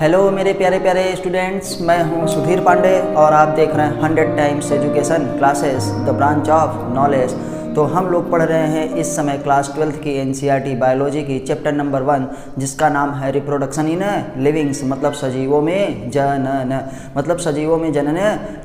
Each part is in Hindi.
हेलो मेरे प्यारे प्यारे स्टूडेंट्स, मैं हूं सुधीर पांडे और आप देख रहे हैं 100 times education classes the branch of knowledge. तो हम लोग पढ़ रहे हैं इस समय क्लास 12th की एनसीईआरटी बायोलॉजी की चैप्टर नंबर 1, जिसका नाम है रिप्रोडक्शन इन लिविंग्स, मतलब सजीवों में जनन। मतलब सजीवों में जनन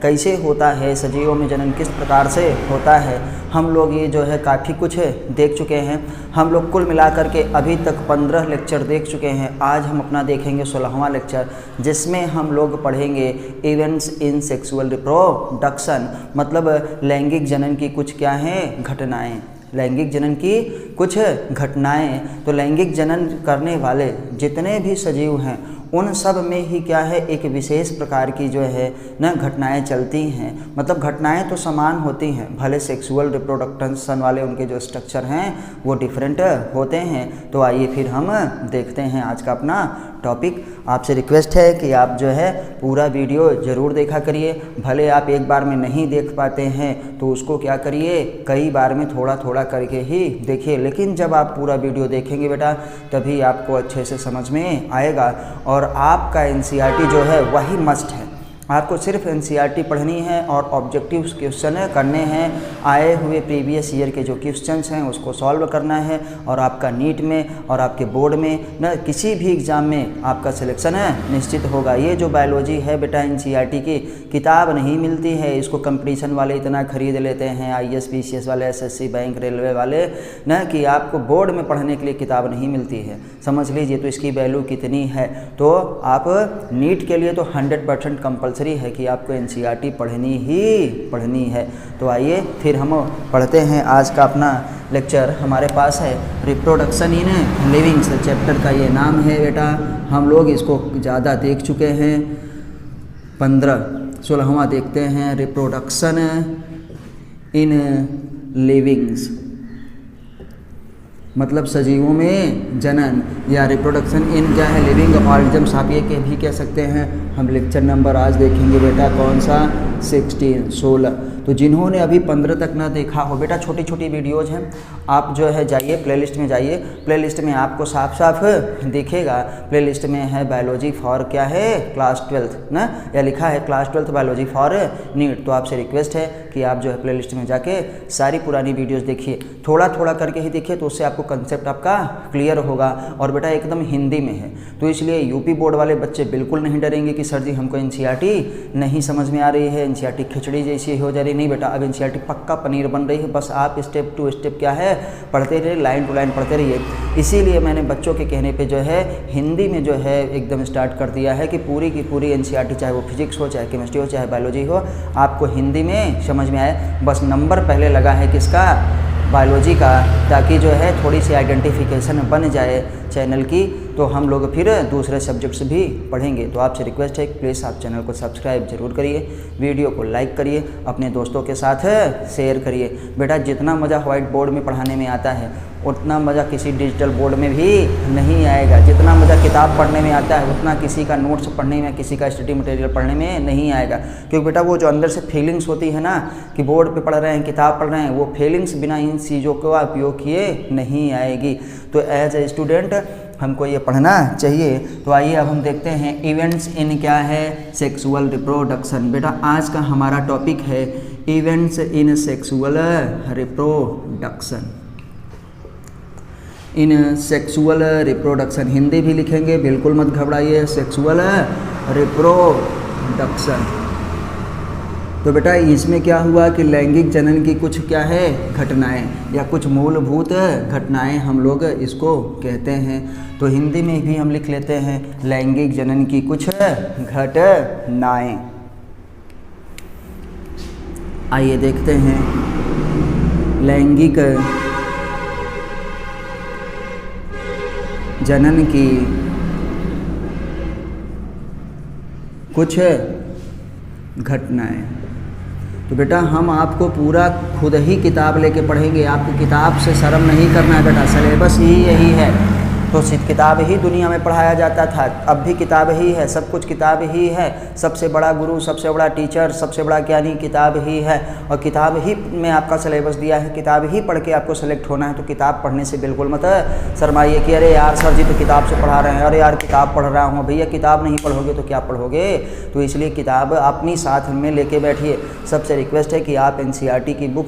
कैसे होता है, सजीवों में जनन किस प्रकार से होता है। हम लोग ये जो है काफ़ी कुछ देख चुके हैं। हम लोग कुल मिलाकर के अभी तक 15 लेक्चर देख चुके हैं। आज हम अपना देखेंगे 16वां लेक्चर, जिसमें हम लोग पढ़ेंगे इवेंट्स इन सेक्सुअल रिप्रोडक्शन, मतलब लैंगिक जनन की कुछ क्या हैं घटनाएं, लैंगिक जनन की कुछ घटनाएं। तो लैंगिक जनन करने वाले जितने भी सजीव हैं उन सब में ही क्या है एक विशेष प्रकार की जो है ना घटनाएं चलती हैं। मतलब घटनाएं तो समान होती हैं, भले सेक्सुअल रिप्रोडक्शन वाले उनके जो स्ट्रक्चर हैं वो डिफरेंट होते हैं। तो आइए फिर हम देखते हैं आज का अपना टॉपिक। आपसे रिक्वेस्ट है कि आप जो है पूरा वीडियो ज़रूर देखा करिए। भले आप एक बार में नहीं देख पाते हैं तो उसको क्या करिए, कई बार में थोड़ा थोड़ा करके ही देखिए। लेकिन जब आप पूरा वीडियो देखेंगे बेटा, तभी आपको अच्छे से समझ में आएगा। और आपका एनसीईआरटी जो है वही मस्ट है। आपको सिर्फ एनसीईआरटी पढ़नी है और ऑब्जेक्टिव क्वेश्चन करने हैं। आए हुए प्रीवियस ईयर के जो क्वेश्चंस हैं उसको सॉल्व करना है। और आपका नीट में और आपके बोर्ड में न किसी भी एग्ज़ाम में आपका सिलेक्शन निश्चित होगा। ये जो बायोलॉजी है बेटा, एनसीईआरटी की किताब नहीं मिलती है। इसको कंपटीशन वाले इतना खरीद लेते हैं, आईएएस पीसीएस वाले, एसएससी बैंक रेलवे वाले, न कि आपको बोर्ड में पढ़ने के लिए किताब नहीं मिलती है। समझ लीजिए तो इसकी वैल्यू कितनी है। तो आप नीट के लिए तो 100% कंपल्सरी है कि आपको एनसीईआरटी पढ़नी है। तो आइए फिर हम पढ़ते हैं आज का अपना लेक्चर। हमारे पास है रिप्रोडक्शन इन लिविंग्स, चैप्टर का ये नाम है बेटा। हम लोग इसको ज़्यादा देख चुके हैं। 16वां देखते हैं, रिप्रोडक्शन इन लिविंग्स, मतलब सजीवों में जनन, या रिप्रोडक्शन इन क्या है लिविंग ऑर्गेनिज्म्स, आप ये भी कह सकते हैं। हम लेक्चर नंबर आज देखेंगे बेटा कौन सा, 16। तो जिन्होंने अभी 15 तक ना देखा हो बेटा, छोटी छोटी वीडियोज़ हैं, आप जो है जाइए प्लेलिस्ट में, जाइए प्लेलिस्ट में आपको साफ साफ दिखेगा। प्लेलिस्ट में है बायोलॉजी फॉर क्या है क्लास 12th ना, या लिखा है class 12th biology for NEET. तो आपसे रिक्वेस्ट है कि आप जो है प्लेलिस्ट में जाके सारी पुरानी वीडियोस देखिए, थोड़ा थोड़ा करके ही देखिए, तो उससे आपको कंसेप्ट आपका क्लियर होगा। और बेटा एकदम हिंदी में है, तो इसलिए यूपी बोर्ड वाले बच्चे बिल्कुल नहीं डरेंगे कि सर जी हमको एनसीईआरटी नहीं समझ में आ रही है, एनसीईआरटी खिचड़ी जैसी हो जा रही। नहीं बेटा, अब एनसीईआरटी पक्का पनीर बन रही है। बस आप स्टेप टू स्टेप क्या है पढ़ते रहिए, लाइन टू लाइन पढ़ते रहिए। इसीलिए मैंने बच्चों के कहने पे जो है हिंदी में जो है एकदम स्टार्ट कर दिया है कि पूरी की पूरी एनसीईआरटी, चाहे वो फिजिक्स हो, चाहे केमिस्ट्री हो, चाहे बायोलॉजी हो, आपको हिंदी में समझ में आए। बस नंबर पहले लगा है किसका, बायोलॉजी का, ताकि जो है थोड़ी सी आइडेंटिफिकेशन बन जाए चैनल की। तो हम लोग फिर दूसरे सब्जेक्ट्स भी पढ़ेंगे। तो आपसे रिक्वेस्ट है कि प्लीज़ आप चैनल को सब्सक्राइब जरूर करिए, वीडियो को लाइक करिए, अपने दोस्तों के साथ शेयर करिए। बेटा जितना मज़ा व्हाइट बोर्ड में पढ़ाने में आता है उतना मज़ा किसी डिजिटल बोर्ड में भी नहीं आएगा। जितना मज़ा किताब पढ़ने में आता है उतना किसी का नोट्स पढ़ने में, किसी का स्टडी मटेरियल पढ़ने में नहीं आएगा। क्योंकि बेटा वो जो अंदर से फीलिंग्स होती है ना कि बोर्ड पे पढ़ रहे हैं, किताब पढ़ रहे हैं, वो फीलिंग्स बिना इन चीज़ों का उपयोग किए नहीं आएगी। तो एज ए स्टूडेंट हमको ये पढ़ना चाहिए। तो आइए अब हम देखते हैं इवेंट्स इन क्या है सेक्सुअल रिप्रोडक्शन। बेटा आज का हमारा टॉपिक है events in sexual reproduction. In sexual reproduction, Hindi भी लिखेंगे, बिल्कुल मत घबराइए, सेक्सुअल रिप्रोडक्शन। तो बेटा इसमें क्या हुआ कि लैंगिक जनन की कुछ क्या है घटनाएं, या कुछ मूलभूत घटनाएं हम लोग इसको कहते हैं। तो हिंदी में भी हम लिख लेते हैं लैंगिक जनन की कुछ घटनाएं। आइए देखते हैं लैंगिक जनन की कुछ घटनाएं। तो बेटा हम आपको पूरा खुद ही किताब लेके पढ़ेंगे। आपको किताब से शर्म नहीं करना है बेटा, सिलेबस ही यही है। तो किताब ही दुनिया में पढ़ाया जाता था, अब भी किताब ही है, सब कुछ किताब ही है। सबसे बड़ा गुरु, सबसे बड़ा टीचर, सबसे बड़ा ज्ञानी किताब ही है, और किताब ही में आपका सिलेबस दिया है, किताब ही पढ़ के आपको सेलेक्ट होना है। तो किताब पढ़ने से बिल्कुल मत शर्माइए कि अरे यार सर जी तो किताब से पढ़ा रहे हैं, अरे यार किताब पढ़ रहा हूँ। भैया किताब नहीं पढ़ोगे तो क्या पढ़ोगे? तो इसलिए किताब अपनी साथ में लेके बैठिए। सबसे रिक्वेस्ट है कि आप एनसीईआरटी की बुक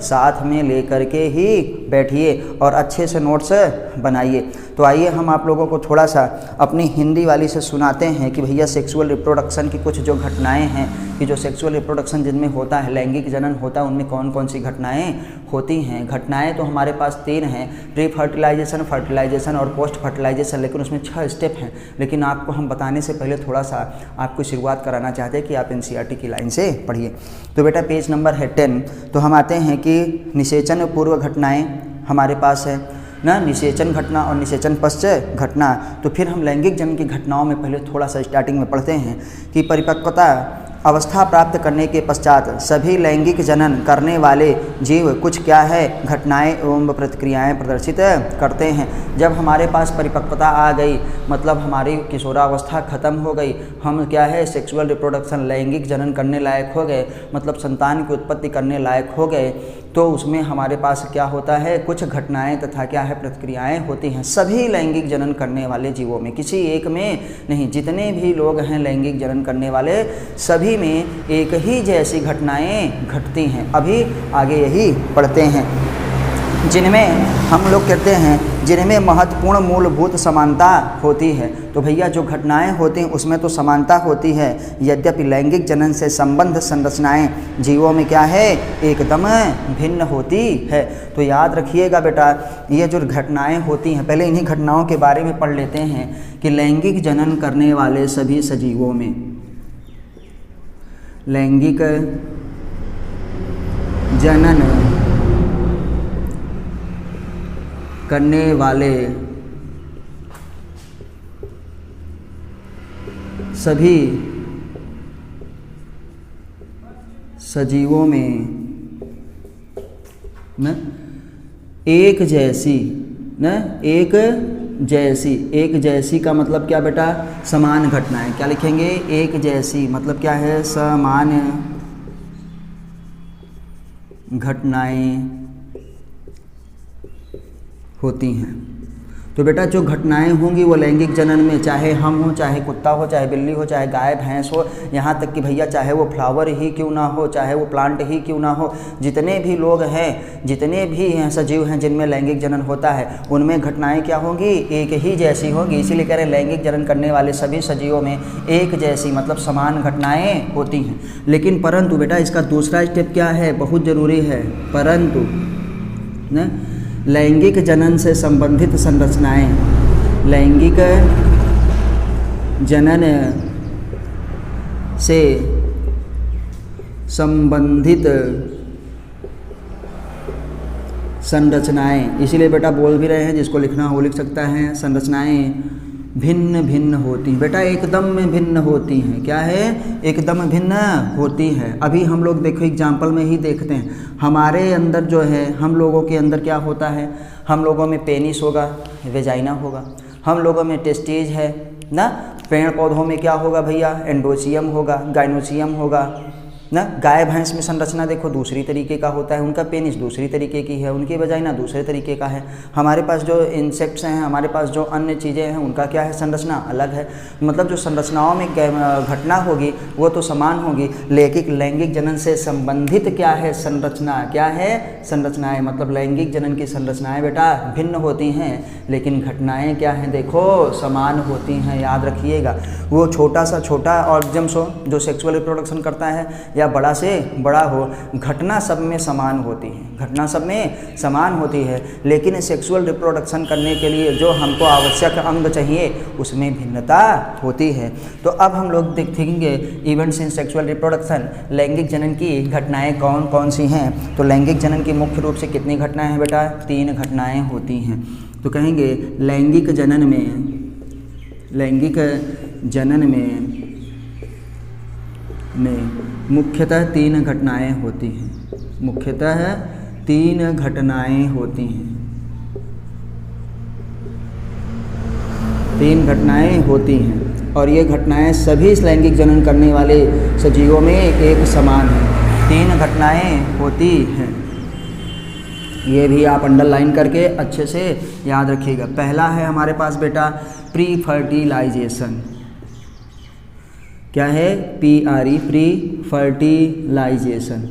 साथ में ले करके ही बैठिए और अच्छे से नोट्स बनाइए। तो आइए हम आप लोगों को थोड़ा सा अपनी हिंदी वाली से सुनाते हैं कि भैया सेक्सुअल रिप्रोडक्शन की कुछ जो घटनाएं हैं, कि जो सेक्सुअल रिप्रोडक्शन जिनमें होता है, लैंगिक जनन होता है, उनमें कौन कौन सी घटनाएं होती हैं। घटनाएं तो हमारे पास 3 हैं, प्री फर्टिलाइजेशन, फर्टिलाइजेशन और पोस्ट फर्टिलाइजेशन, लेकिन उसमें 6 स्टेप हैं। लेकिन आपको हम बताने से पहले थोड़ा सा आपको शुरुआत कराना चाहते हैं कि आप एनसीईआरटी की लाइन से पढ़िए। तो बेटा पेज नंबर है 10। तो हम आते हैं कि निषेचन पूर्व घटनाएं हमारे पास है ना, निषेचन घटना और निषेचन पश्चात घटना। तो फिर हम लैंगिक जनन की घटनाओं में पहले थोड़ा सा स्टार्टिंग में पढ़ते हैं कि परिपक्वता अवस्था प्राप्त करने के पश्चात सभी लैंगिक जनन करने वाले जीव कुछ क्या है घटनाएं एवं प्रतिक्रियाएं प्रदर्शित करते हैं। जब हमारे पास परिपक्वता आ गई, मतलब हमारी किशोरावस्था खत्म हो गई, हम क्या है सेक्सुअल रिप्रोडक्शन लैंगिक जनन करने लायक हो गए, मतलब संतान की उत्पत्ति करने लायक हो गए, तो उसमें हमारे पास क्या होता है कुछ घटनाएं तथा क्या है प्रतिक्रियाएं होती हैं। सभी लैंगिक जनन करने वाले जीवों में, किसी एक में नहीं, जितने भी लोग हैं लैंगिक जनन करने वाले सभी में एक ही जैसी घटनाएं घटती हैं। अभी आगे यही पढ़ते हैं, जिनमें हम लोग कहते हैं जिनमें महत्वपूर्ण मूलभूत समानता होती है। तो भैया जो घटनाएं होती हैं उसमें तो समानता होती है, यद्यपि लैंगिक जनन से संबंध संरचनाएं जीवों में क्या है एकदम भिन्न होती है। तो याद रखिएगा बेटा, ये जो घटनाएं होती हैं, पहले इन्हीं घटनाओं के बारे में पढ़ लेते हैं कि लैंगिक जनन करने वाले सभी सजीवों में, लैंगिक जनन करने वाले सभी सजीवों में न एक जैसी, एक जैसी का मतलब क्या बेटा, समान घटनाएं। क्या लिखेंगे? एक जैसी मतलब क्या है, समान घटनाएं होती हैं। तो बेटा जो घटनाएं होंगी वो लैंगिक जनन में, चाहे हम हो, चाहे कुत्ता हो, चाहे बिल्ली हो, चाहे गाय भैंस हो, यहाँ तक कि भैया चाहे वो फ्लावर ही क्यों ना हो, चाहे वो प्लांट ही क्यों ना हो, जितने भी लोग हैं, जितने भी सजीव हैं जिनमें लैंगिक जनन होता है, उनमें घटनाएं क्या होंगी, एक ही जैसी होंगी। इसीलिए कह रहे हैं लैंगिक जनन करने वाले सभी सजीवों में एक जैसी मतलब समान घटनाएँ होती हैं। लेकिन परंतु बेटा इसका दूसरा स्टेप क्या है, बहुत ज़रूरी है, परंतु न लैंगिक जनन से संबंधित संरचनाएं, लैंगिक जनन से संबंधित संरचनाएं, इसीलिए बेटा बोल भी रहे हैं, जिसको लिखना हो लिख सकता है, संरचनाएं भिन्न भिन्न होती हैं। बेटा एकदम में भिन्न होती हैं। क्या है? एकदम भिन्न होती है। अभी हम लोग देखो एग्जाम्पल में ही देखते हैं, हमारे अंदर जो है, हम लोगों के अंदर क्या होता है, हम लोगों में पेनिस होगा, वेजाइना होगा, हम लोगों में टेस्टिज है ना, पेड़ पौधों में क्या होगा भैया, एंडोसियम होगा, गाइनोसियम होगा ना। गाय भैंस में संरचना देखो दूसरी तरीके का होता है, उनका पेनिस दूसरी तरीके की है, उनकी वजाइना दूसरे तरीके का है। हमारे पास जो इंसेक्ट्स हैं, हमारे पास जो अन्य चीज़ें हैं, उनका क्या है, संरचना अलग है। मतलब जो संरचनाओं में घटना होगी वो तो समान होगी, लेकिन लैंगिक जनन से संबंधित क्या है, संरचना क्या है, संरचनाएँ, मतलब लैंगिक जनन की संरचनाएँ बेटा भिन्न होती हैं, लेकिन घटनाएँ क्या हैं, देखो समान होती हैं। याद रखिएगा, वो छोटा सा छोटा ऑर्गेनिज्म हो जो सेक्सुअल रिप्रोडक्शन करता है या बड़ा से बड़ा हो, घटना सब में समान होती है, घटना सब में समान होती है, लेकिन सेक्सुअल रिप्रोडक्शन करने के लिए जो हमको आवश्यक अंग चाहिए उसमें भिन्नता होती है। तो अब हम लोग देखेंगे इवेंट्स इन सेक्सुअल रिप्रोडक्शन, लैंगिक जनन की घटनाएं कौन कौन सी हैं। तो लैंगिक जनन की मुख्य रूप से कितनी घटनाएं हैं बेटा, 3 घटनाएं होती हैं। तो कहेंगे लैंगिक जनन में मुख्यतः 3 घटनाएं होती हैं, मुख्यतः 3 घटनाएं होती हैं। 3 घटनाएं होती हैं और ये घटनाएं सभी लैंगिक जनन करने वाले सजीवों में एक समान हैं। 3 घटनाएं होती हैं, ये भी आप अंडरलाइन करके अच्छे से याद रखिएगा। पहला है हमारे पास बेटा प्री फर्टिलाइजेशन। क्या है? PRE, pre fertilization.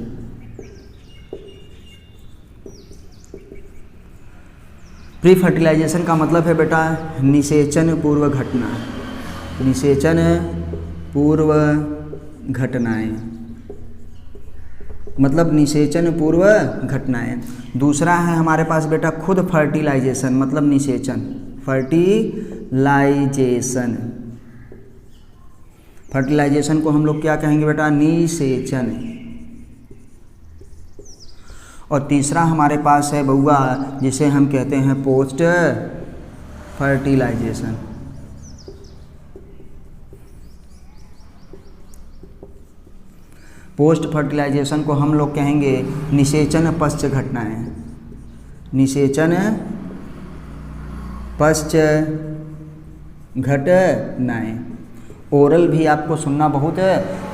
Pre fertilization का मतलब है बेटा निषेचन पूर्व घटना, निषेचन पूर्व घटनाएं, मतलब निषेचन पूर्व घटनाएं। दूसरा है हमारे पास बेटा खुद फर्टिलाइजेशन, मतलब निषेचन, फर्टिलाइजेशन। फर्टिलाइजेशन को हम लोग क्या कहेंगे बेटा? निषेचन। और तीसरा हमारे पास है बउआ जिसे हम कहते हैं पोस्ट फर्टिलाइजेशन। पोस्ट फर्टिलाइजेशन को हम लोग कहेंगे निषेचन पश्च घटनाएं, निषेचन पश्च घटनाएं। ओरल भी आपको सुनना बहुत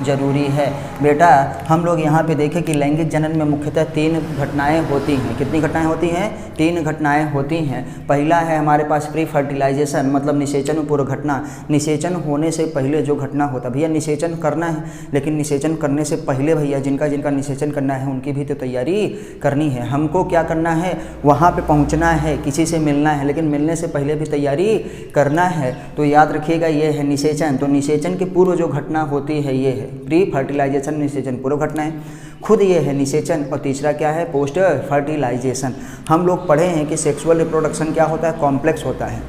ज़रूरी है बेटा। हम लोग यहाँ पे देखें कि लैंगिक जनन में मुख्यतः 3 घटनाएं होती हैं। कितनी घटनाएं होती हैं? 3 घटनाएं होती हैं। पहला है हमारे पास प्री फर्टिलाइजेशन, मतलब निषेचन पूर्व घटना। निषेचन होने से पहले जो घटना होता, भैया निषेचन करना है, लेकिन निषेचन करने से पहले भैया जिनका जिनका निषेचन करना है उनकी भी तो तैयारी करनी है। हमको क्या करना है? वहाँ पर पहुँचना है, किसी से मिलना है, लेकिन मिलने से पहले भी तैयारी करना है। तो याद रखिएगा ये है निषेचन। तो निषेचन के पूर्व जो घटना होती है ये है प्री फर्टिलाइजेशन, निषेचन पूर्व घटनाएं। खुद ये है निषेचन। और तीसरा क्या है? Post fertilization. हम लोग पढ़े हैं कि सेक्सुअल रिप्रोडक्शन क्या होता है? कॉम्प्लेक्स होता है,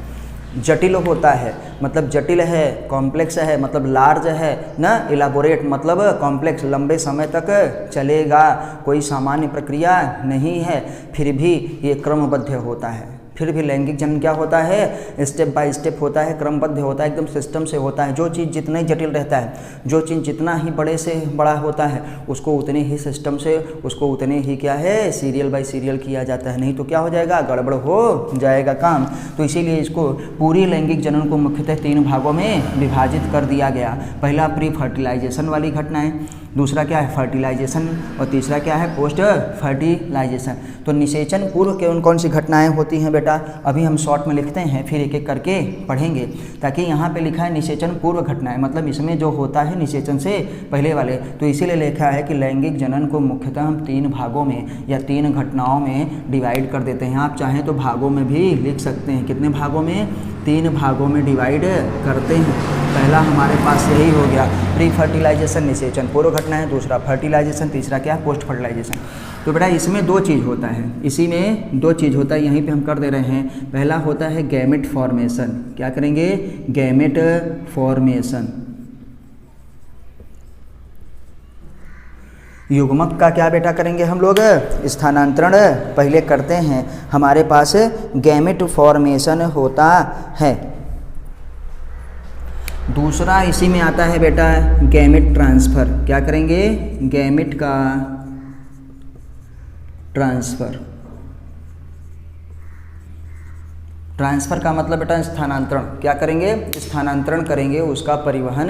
जटिल होता है, मतलब जटिल है, कॉम्प्लेक्स है मतलब लार्ज है ना, इलाबोरेट मतलब कॉम्प्लेक्स, लंबे समय तक चलेगा, कोई सामान्य प्रक्रिया नहीं है, फिर भी ये क्रमबद्ध होता है। फिर भी लैंगिक जनन क्या होता है? स्टेप बाय स्टेप होता है, क्रमबद्ध होता है, एकदम सिस्टम से होता है। जो चीज़ जितना ही जटिल रहता है, जो चीज़ जितना ही बड़े से बड़ा होता है, उसको उतने ही सिस्टम से, उसको उतने ही क्या है सीरियल बाय सीरियल किया जाता है, नहीं तो क्या हो जाएगा? गड़बड़ हो जाएगा काम। तो इसीलिए इसको पूरी लैंगिक जनन को मुख्यतः 3 भागों में विभाजित कर दिया गया। पहला प्री फर्टिलाइजेशन वाली घटनाएं, दूसरा क्या है? फर्टिलाइजेशन, और तीसरा क्या है? Post fertilization. तो निषेचन पूर्व कौन कौन सी घटनाएं होती हैं बेटा? अभी हम शॉर्ट में लिखते हैं, फिर एक एक करके पढ़ेंगे, ताकि यहाँ पे लिखा है निषेचन पूर्व घटनाएं, मतलब इसमें जो होता है निषेचन से पहले वाले। तो इसीलिए लिखा है कि लैंगिक जनन को मुख्यतः हम 3 भागों में या 3 घटनाओं में डिवाइड कर देते हैं। आप चाहें तो भागों में भी लिख सकते हैं। कितने भागों में? 3 भागों में डिवाइड करते हैं। पहला हमारे पास यही हो गया प्री फर्टिलाइजेशन, निषेचन पूर्व घटना है, दूसरा फर्टिलाइजेशन, तीसरा क्या है? Post fertilization. तो बेटा इसमें 2 चीज़ होता है, इसी में 2 चीज़ होता है, यहीं पे हम कर दे रहे हैं। पहला होता है गैमेट फॉर्मेशन। क्या करेंगे? Gamete formation. युग्मक का क्या बेटा करेंगे हम लोग? स्थानांतरण पहले करते हैं। हमारे पास गैमेट फॉर्मेशन होता है। दूसरा इसी में आता है बेटा गैमेट ट्रांसफ़र। क्या करेंगे? गैमेट का ट्रांसफ़र। ट्रांसफ़र का मतलब बेटा स्थानांतरण। क्या करेंगे? स्थानांतरण करेंगे, उसका परिवहन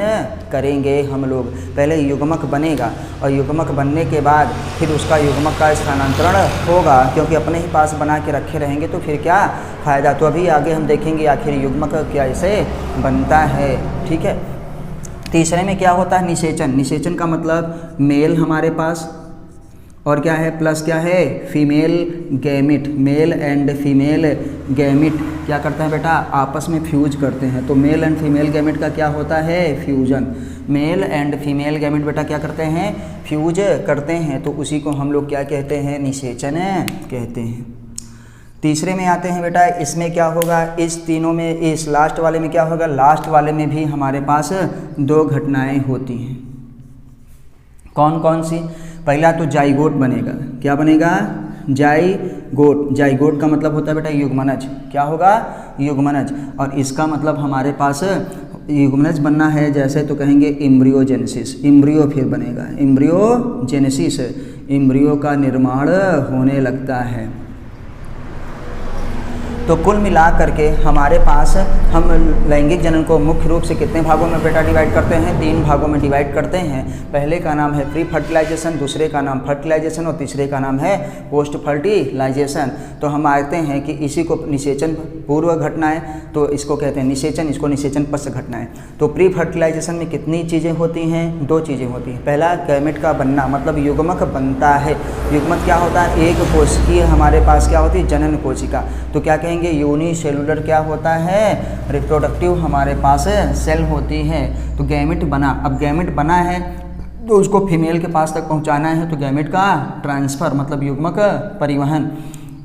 करेंगे हम लोग। पहले युग्मक बनेगा और युग्मक बनने के बाद फिर उसका युग्मक का स्थानांतरण होगा, क्योंकि अपने ही पास बना के रखे रहेंगे तो फिर क्या फ़ायदा। तो अभी आगे हम देखेंगे आखिर युग्मक कैसे बनता है। ठीक है। तीसरे में क्या होता है? निषेचन। निषेचन का मतलब मेल हमारे पास, और क्या है? प्लस क्या है? Female gamete. Male and female gamete क्या करते हैं बेटा? आपस में फ्यूज करते हैं। तो मेल एंड फीमेल गैमिट का क्या होता है? Fusion. Male and female gamete बेटा क्या करते हैं? फ्यूज करते हैं। तो उसी को हम लोग क्या कहते हैं? निषेचन कहते हैं। तीसरे में आते हैं बेटा, इसमें क्या होगा? इस तीनों में, इस लास्ट वाले में क्या होगा? लास्ट वाले में भी हमारे पास 2 घटनाएं होती हैं। कौन कौन सी? पहला तो जाइगोट बनेगा। क्या बनेगा? जाइगोट। जाइगोट का मतलब होता है बेटा युग्मनज। क्या होगा? युग्मनज। और इसका मतलब हमारे पास युग्मनज बनना है जैसे तो कहेंगे एम्ब्रियोजेनेसिस। एम्ब्रियो फिर बनेगा, एम्ब्रियोजेनेसिस। एम्ब्रियो का निर्माण होने लगता है। तो कुल मिला करके हमारे पास हम लैंगिक जनन को मुख्य रूप से कितने भागों में बेटा डिवाइड करते हैं? 3 भागों में डिवाइड करते हैं। पहले का नाम है प्री फर्टिलाइजेशन, दूसरे का नाम फर्टिलाइजेशन और तीसरे का नाम है पोस्ट फर्टिलाइजेशन। तो हम आते हैं कि इसी को निषेचन पूर्व घटनाएं, तो इसको कहते हैं निषेचन, इसको निषेचन पश्च घटनाएं। तो प्री फर्टिलाइजेशन में कितनी चीज़ें होती हैं? 2 चीज़ें होती हैं। पहला गैमेट का बनना, मतलब युग्मक बनता है। युग्मक क्या होता है? एक कोशिकीय हमारे पास क्या होती है? जनन कोशिका। तो क्या कहेंगे? यूनिसेलुलर क्या होता है? रिप्रोडक्टिव हमारे पास सेल होती है। तो गैमेट बना, अब गैमेट बना है तो उसको फीमेल के पास तक पहुंचाना है, तो गैमेट का ट्रांसफ़र मतलब युग्मक परिवहन।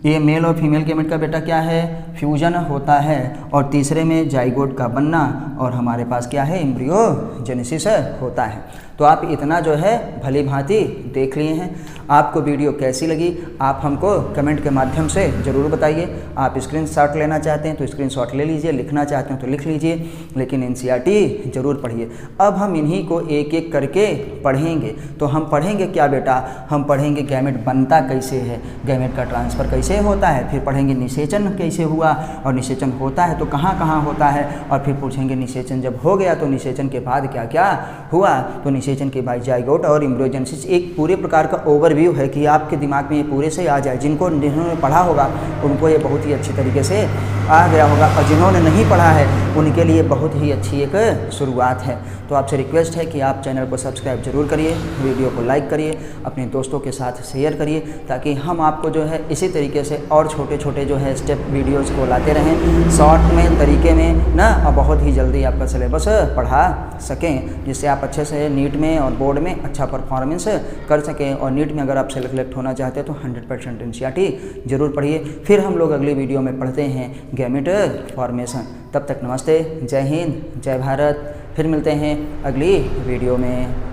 ये मेल और फीमेल गैमेट का बेटा क्या है? फ्यूजन होता है। और तीसरे में जाइगोट का बनना, और हमारे पास क्या है? एम्ब्रियोजेनेसिस होता है। तो आप इतना जो है भली भांति देख लिए हैं। आपको वीडियो कैसी लगी आप हमको कमेंट के माध्यम से ज़रूर बताइए। आप स्क्रीनशॉट लेना चाहते हैं तो स्क्रीनशॉट ले लीजिए, लिखना चाहते हैं तो लिख लीजिए, लेकिन एनसीईआरटी ज़रूर पढ़िए। अब हम इन्हीं को एक एक करके पढ़ेंगे। तो हम पढ़ेंगे क्या बेटा? हम पढ़ेंगे गैमेट बनता कैसे है, गैमेट का ट्रांसफ़र कैसे होता है, फिर पढ़ेंगे निषेचन कैसे हुआ, और निषेचन होता है तो कहाँ कहाँ होता है, और फिर पूछेंगे निषेचन जब हो गया तो निषेचन के बाद क्या क्या हुआ। तो निषेचन के बाद जाइगोट और एम्ब्रियोजेनेसिस एक पूरे प्रकार का ओवरव्यू है कि आपके दिमाग में ये पूरे से आ जाए। जिन्होंने पढ़ा होगा उनको ये बहुत ही अच्छी तरीके से आ गया होगा, और जिन्होंने नहीं पढ़ा है उनके लिए बहुत ही अच्छी एक शुरुआत है। तो आपसे रिक्वेस्ट है कि आप चैनल को सब्सक्राइब जरूर करिए, वीडियो को लाइक करिए, अपने दोस्तों के साथ शेयर करिए, ताकि हम आपको जो है इसी तरीके से और छोटे छोटे जो है स्टेप वीडियोस को लाते रहें, शॉर्ट में तरीके में ना, और बहुत ही जल्दी आपका सिलेबस पढ़ा सकें, जिससे आप अच्छे से नीट में और बोर्ड में अच्छा परफॉर्मेंस कर सकें। और नीट में अगर आप सेलेक्ट होना चाहते हैं तो 100% एनसीईआरटी जरूर पढ़िए। फिर हम लोग अगली वीडियो में पढ़ते हैं गैमेट फॉर्मेशन। तब तक नमस्ते, जय हिंद, जय भारत। फिर मिलते हैं अगली वीडियो में।